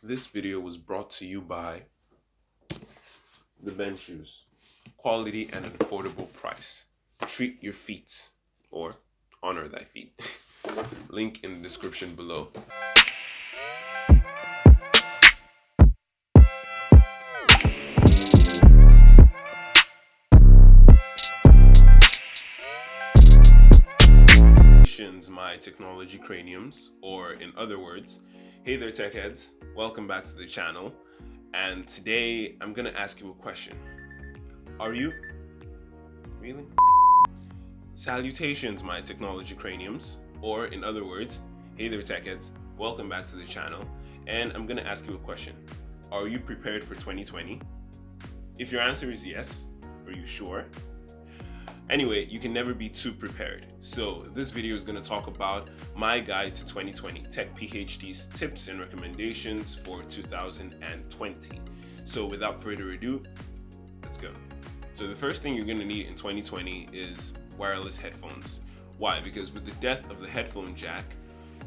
This video was brought to you by the Ben Shoes. Quality and an affordable price. Treat your feet or honor thy feet. Link in the description below. My technology craniums, or in other words, hey there tech heads, welcome back to the channel. And today I'm gonna ask you a question. Are you really? Salutations, my technology craniums, or in other words, hey there tech heads, welcome back to the channel. And I'm gonna ask you a question. Are you prepared for 2020? If your answer is yes, are you sure? Anyway, you can never be too prepared. So this video is going to talk about my guide to 2020 Tech PhD's tips and recommendations for 2020. So without further ado, let's go. So the first thing you're going to need in 2020 is wireless headphones. Why? Because with the death of the headphone jack,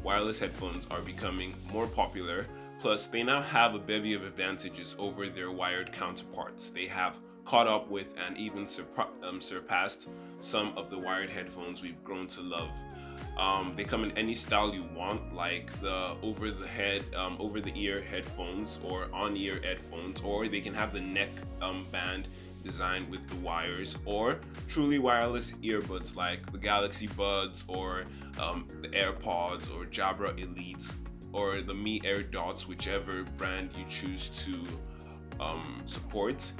wireless headphones are becoming more popular. Plus, they now have a bevy of advantages over their wired counterparts. They have caught up with and even surpassed some of the wired headphones we've grown to love. They come in any style you want, like the over-the-ear headphones or on-ear headphones, or they can have the neck band designed with the wires, or truly wireless earbuds like the Galaxy Buds or the AirPods or Jabra Elites or the Mi Air Dots, whichever brand you choose to support.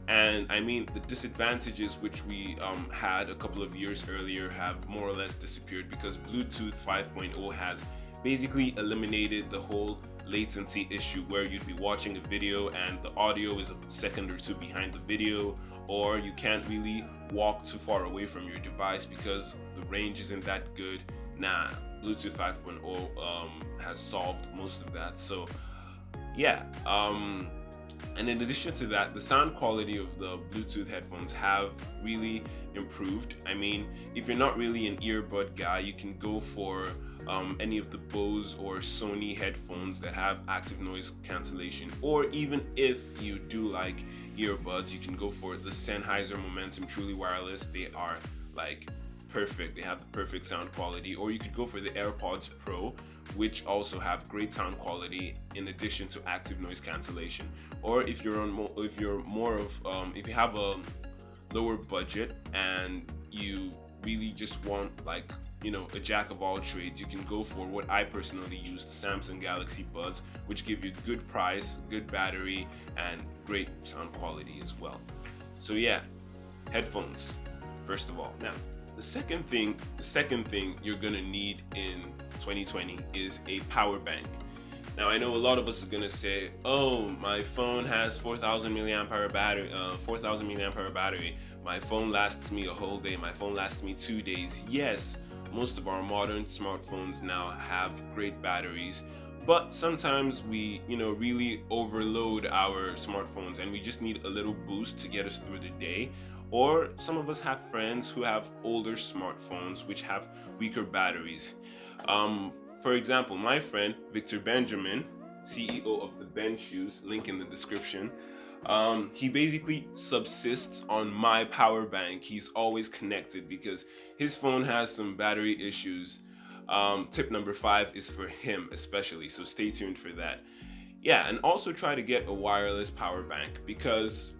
And I mean, the disadvantages which we had a couple of years earlier have more or less disappeared because Bluetooth 5.0 has basically eliminated the whole latency issue where you'd be watching a video and the audio is a second or two behind the video, or you can't really walk too far away from your device because the range isn't that good. Nah, Bluetooth 5.0 has solved most of that. So yeah, and in addition to that, the sound quality of the Bluetooth headphones have really improved. I mean, if you're not really an earbud guy, you can go for any of the Bose or Sony headphones that have active noise cancellation. Or even if you do like earbuds, you can go for the Sennheiser Momentum Truly Wireless. They are like perfect. They have the perfect sound quality. Or you could go for the AirPods Pro, which also have great sound quality in addition to active noise cancellation. Or if you have a lower budget and you really just want a jack of all trades, you can go for what I personally use, the Samsung Galaxy Buds, which give you good price, good battery, and great sound quality as well. So yeah, headphones first of all. Now, the second thing you're gonna need in 2020 is a power bank. Now, I know a lot of us are gonna say, "Oh, my phone has 4,000 milliamp hour battery. 4,000 milliamp hour battery. My phone lasts me a whole day. My phone lasts me 2 days." Yes, most of our modern smartphones now have great batteries, but sometimes we, really overload our smartphones and we just need a little boost to get us through the day. Or some of us have friends who have older smartphones which have weaker batteries. For example, my friend Victor Benjamin, CEO of the Ben Shoes, link in the description, he basically subsists on my power bank. He's always connected because his phone has some battery issues. Tip number 5 is for him especially, so stay tuned for that. Yeah, and also try to get a wireless power bank because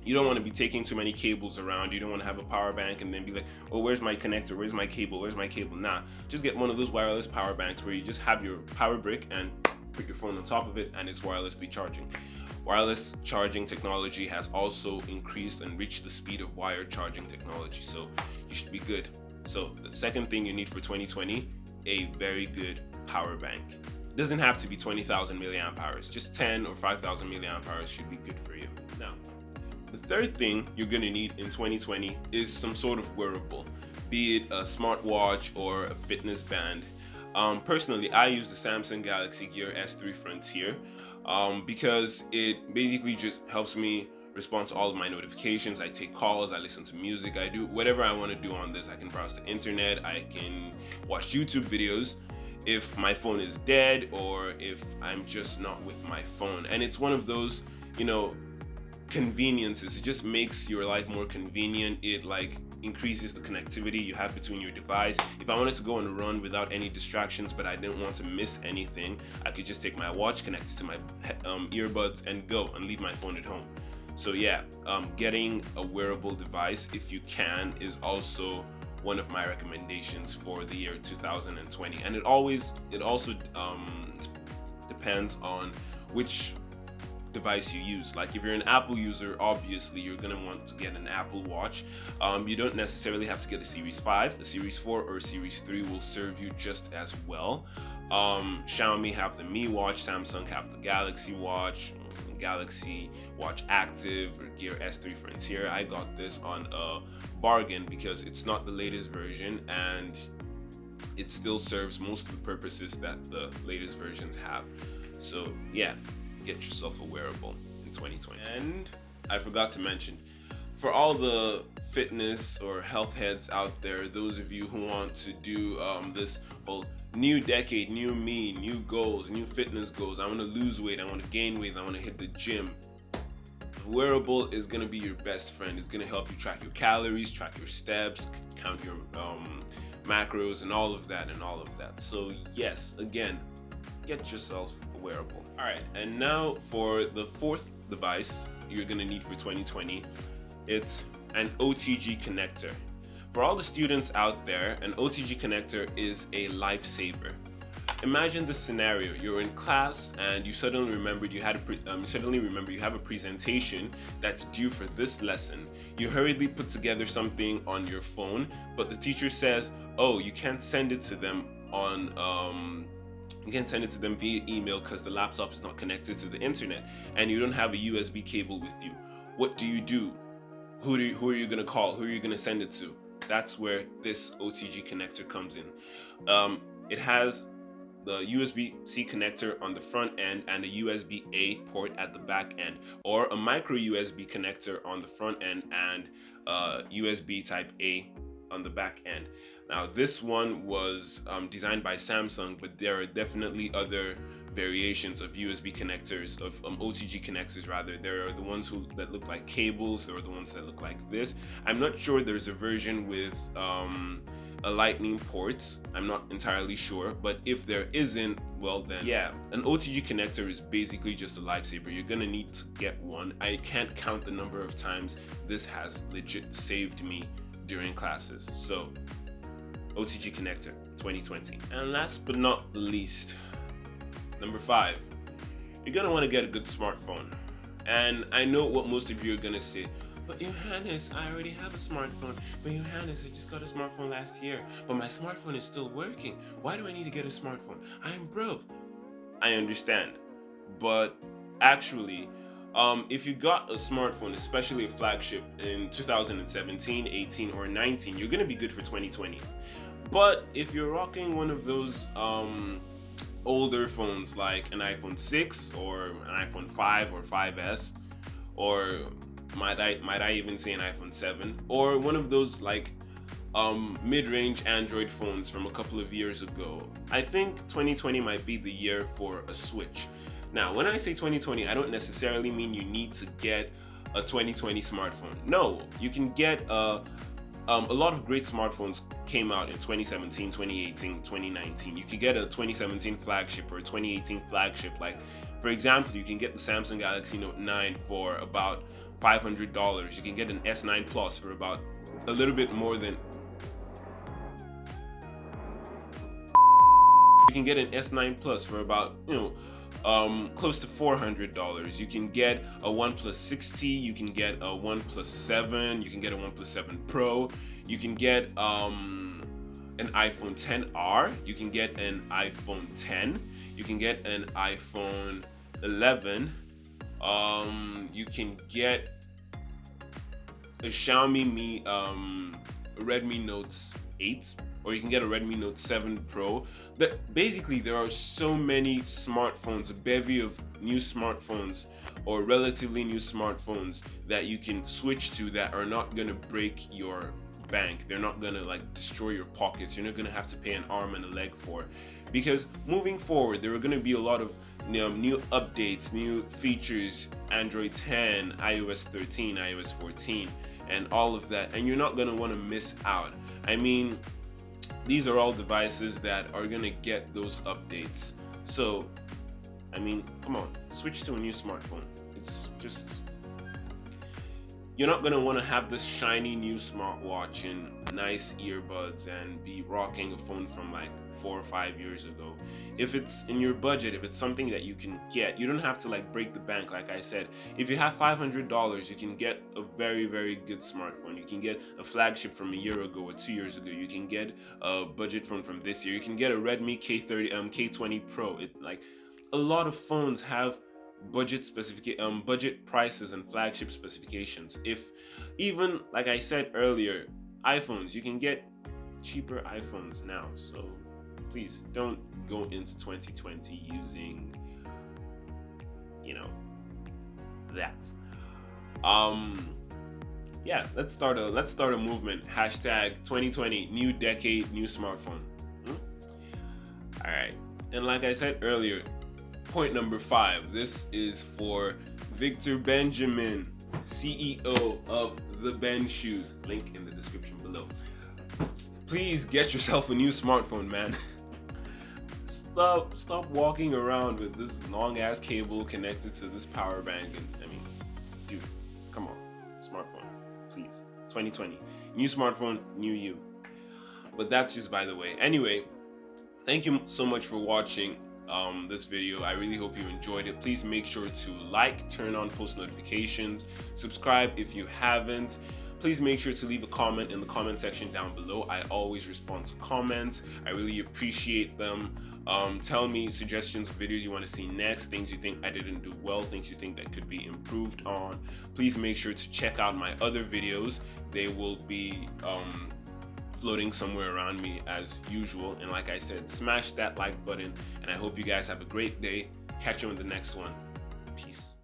you don't want to be taking too many cables around. You don't want to have a power bank and then be like, "Oh, where's my connector? Where's my cable? Where's my cable?" Nah, just get one of those wireless power banks where you just have your power brick and put your phone on top of it and it's wirelessly charging. Wireless charging technology has also increased and reached the speed of wired charging technology, so you should be good. So the second thing you need for 2020, a very good power bank. It doesn't have to be 20,000 milliamp hours, just 10 or 5,000 milliamp hours should be good for you. Now, the third thing you're gonna need in 2020 is some sort of wearable, be it a smartwatch or a fitness band. Personally, I use the Samsung Galaxy Gear S3 Frontier because it basically just helps me respond to all of my notifications. I take calls, I listen to music, I do whatever I want to do on this. I can browse the internet, I can watch YouTube videos. if my phone is dead or if I'm just not with my phone. And it's one of those, conveniences. It just makes your life more convenient. It like increases the connectivity you have between your device. If I wanted to go on a run without any distractions, but I didn't want to miss anything, I could just take my watch, connect it to my earbuds, and go and leave my phone at home. So yeah, getting a wearable device, if you can, is also one of my recommendations for the year 2020. And it also depends on which device you use. Like if you're an Apple user, obviously you're gonna want to get an Apple Watch. You don't necessarily have to get a Series 5. A Series 4 or a Series 3 will serve you just as well. Xiaomi have the Mi Watch, Samsung have the Galaxy Watch, Galaxy Watch Active, or Gear S3 Frontier. I got this on a bargain because it's not the latest version and it still serves most of the purposes that the latest versions have. So yeah, get yourself a wearable in 2020. And I forgot to mention, for all the fitness or health heads out there, those of you who want to do this whole new decade, new me, new goals, new fitness goals, I want to lose weight, I want to gain weight, I want to hit the gym, a wearable is going to be your best friend. It's going to help you track your calories, track your steps, count your macros and all of that. So yes, again, get yourself a wearable. All right, and now for the fourth device you're going to need for 2020. It's an OTG connector. For all the students out there, an OTG connector is a lifesaver. Imagine this scenario: you're in class and you suddenly remember you have a presentation that's due for this lesson. You hurriedly put together something on your phone, but the teacher says, "Oh, you can't send it to them via email because the laptop is not connected to the internet, and you don't have a USB cable with you." What do? Who are you gonna call? Who are you gonna send it to? That's where this OTG connector comes in. It has the USB-C connector on the front end and a USB-A port at the back end, or a micro USB connector on the front end and USB type A on the back end. Now this one was designed by Samsung, but there are definitely other variations of USB connectors, of OTG connectors rather. There are the ones that look like cables, there are the ones that look like this. I'm not sure there's a version with a lightning port. I'm not entirely sure, but if there isn't, well then yeah, an OTG connector is basically just a lifesaver. You're gonna need to get one. I can't count the number of times this has legit saved me during classes. So OTG connector 2020. And last but not the least, number 5, you're gonna want to get a good smartphone. And I know what most of you are gonna say, "But Johannes, I already have a smartphone. But Johannes, I just got a smartphone last year, but my smartphone is still working. Why do I need to get a smartphone? I'm broke." I understand, but actually, if you got a smartphone, especially a flagship in 2017, 18, or 19, you're gonna be good for 2020. But if you're rocking one of those older phones like an iPhone 6 or an iPhone 5 or 5S, or might I even say an iPhone 7, or one of those like mid-range Android phones from a couple of years ago, I think 2020 might be the year for a switch. Now, when I say 2020, I don't necessarily mean you need to get a 2020 smartphone. No, you can get a lot of great smartphones came out in 2017, 2018, 2019. You can get a 2017 flagship or a 2018 flagship. Like, for example, you can get the Samsung Galaxy Note 9 for about $500. You can get an S9 Plus for about a little bit more than... You can get an S9 Plus for about, close to $400. You can get a OnePlus 6T, you can get a OnePlus 7, you can get a OnePlus 7 Pro, you can get an iPhone XR, you can get an iPhone 10, you can get an iPhone 11, you can get a Xiaomi Redmi Note 8, or you can get a Redmi Note 7 Pro. Basically, there are so many smartphones, a bevy of new smartphones or relatively new smartphones that you can switch to that are not going to break your bank. They're not gonna like destroy your pockets. You're not gonna have to pay an arm and a leg for, because moving forward there are gonna be a lot of new updates, new features, Android 10, iOS 13, iOS 14, and all of that, and you're not gonna want to miss out. I mean, these are all devices that are gonna get those updates. So, I mean, come on, switch to a new smartphone. It's just, you're not gonna want to have this shiny new smartwatch and nice earbuds and be rocking a phone from like 4 or 5 years ago. If it's in your budget, if it's something that you can get, you don't have to like break the bank. Like I said, if you have $500, you can get a very, very good smartphone. You can get a flagship from a year ago or 2 years ago. You can get a budget phone from this year. You can get a Redmi K20 Pro. It's like a lot of phones have budget prices and flagship specifications. If even, like I said earlier, iPhones, you can get cheaper iPhones now. So please don't go into 2020 using, that. Yeah, let's start a movement. Hashtag 2020 new decade, new smartphone. All right, and like I said earlier, point number 5, this is for Victor Benjamin, CEO of the Ben Shoes, link in the description below. Please get yourself a new smartphone, man. Stop walking around with this long ass cable connected to this power bank, and I mean, dude, come on, smartphone, please. 2020, new smartphone, new you. But that's just by the way. Anyway, thank you so much for watching this video. I really hope you enjoyed it. Please make sure to like, turn on post notifications, subscribe if you haven't. Please make sure to leave a comment in the comment section down below. I always respond to comments. I really appreciate them. Tell me suggestions of videos you want to see next, things you think I didn't do well, things you think that could be improved on. Please make sure to check out my other videos. They will be floating somewhere around me as usual. And like I said, smash that like button, and I hope you guys have a great day. Catch you in the next one. Peace.